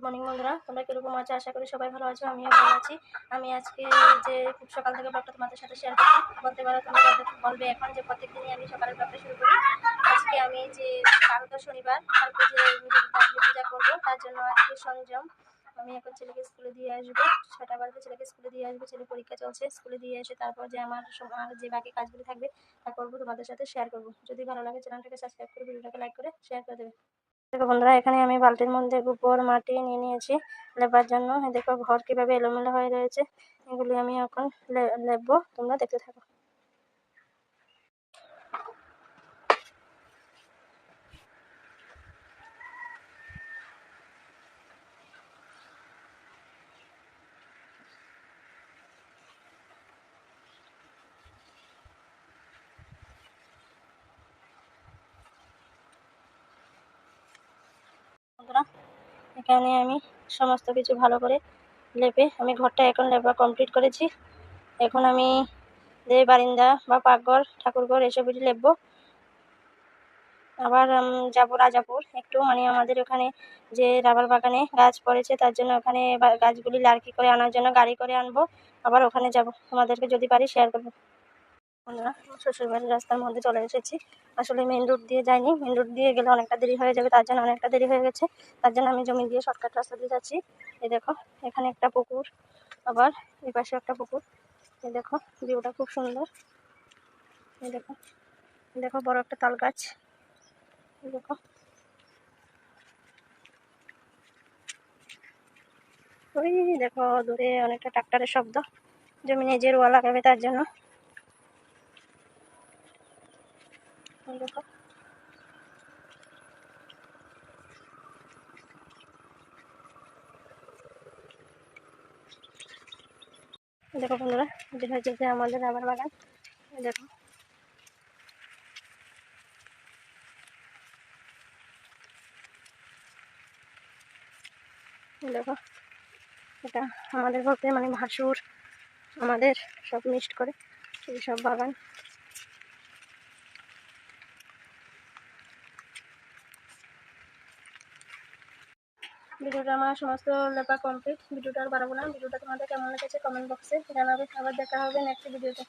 Good morning বন্ধুরা, তোমরা কিরকম আছো? আশা করি সবাই ভালো আছো, আমিও ভালো আছি। আমি আজকে যে খুব সকাল থেকে ব্লগটা তোমাদের সাথে শেয়ার করছি, বলতে পারো তোমরা বলবে এখন যে প্রত্যেকদিনই আমি সকালের ব্লগটা শুরু করি। আজকে আমি যে কাল তো শনিবার, কালকে যে পূজা করবো তার জন্য আজকে সরঞ্জাম আমি এখন ছেলেকে স্কুলে দিয়ে আসবো। 6টা বাজে ছেলেকে স্কুলে দিয়ে আসবো, ছেলে পরীক্ষা চলছে। স্কুলে দিয়ে এসে তারপর যে আমার যে বাকি কাজগুলো থাকবে তা করবো, তোমাদের সাথে শেয়ার করবো। যদি ভালো লাগে চ্যানেলটাকে সাবস্ক্রাইব করে ভিডিওটাকে লাইক করে শেয়ার করে দেবে। দেখো বন্ধুরা, এখানে আমি বালতির মধ্যে গোবর মাটি নিয়ে নিয়েছি লেবার জন্য। দেখো ঘর কিভাবে এলোমেলো হয়ে রয়েছে, এগুলি আমি এখন লেপবো, তোমরা দেখতে থাকো। বন্ধুরা, এখানে আমি সমস্ত কিছু ভালো করে লেপে আমি ঘরটা এখন লেপা কমপ্লিট করেছি। এখন আমি যে বারিন্দা বা পাকঘর, ঠাকুরঘর এসবই লেপবো। আবার যাবো রাজাপুর একটু, মানে আমাদের ওখানে যে রাবার বাগানে গাছ পড়েছে তার জন্য ওখানে গাছগুলি লার্কি করে আনার জন্য গাড়ি করে আনবো। আবার ওখানে যাব, তোমাদেরকে যদি পারি শেয়ার করবো। বন্ধুরা, শ্বশুরবাড়ির রাস্তার মধ্যে চলে এসেছি। আসলে মেন রোড দিয়ে যাইনি, মেন রোড দিয়ে গেলে অনেকটা দেরি হয়ে যাবে, তার জন্য অনেকটা দেরি হয়ে গেছে। তার জন্য আমি জমি দিয়ে শর্টকাট রাস্তা দিয়ে যাচ্ছি। এই দেখো এখানে একটা পুকুর, আবার এই পাশে একটা পুকুর। এই দেখো ভিউটা খুব সুন্দর। এই দেখো, দেখো বড় একটা তাল গাছ। এই দেখো, ওই দেখো দূরে অনেকটা ট্রাক্টরের শব্দ, জমি নিজের রোয়া লাগাবে তার জন্য। দেখো দেখো বন্ধুরা, এটা হচ্ছে যে আমাদের রাবার বাগান। দেখো দেখো, এটা আমাদের বলতে মানে ভাসুর আমাদের সব মিক্সড করে এই সব বাগান। ভিডিওটা আমার সমস্ত লেখা কমপ্লিট, ভিডিওটা আর বাড়াবো না। ভিডিওটা তোমাদের কেমন লেগেছে কমেন্ট বক্সে জানাবে। আবার দেখা হবে নেক্সট ভিডিওতে।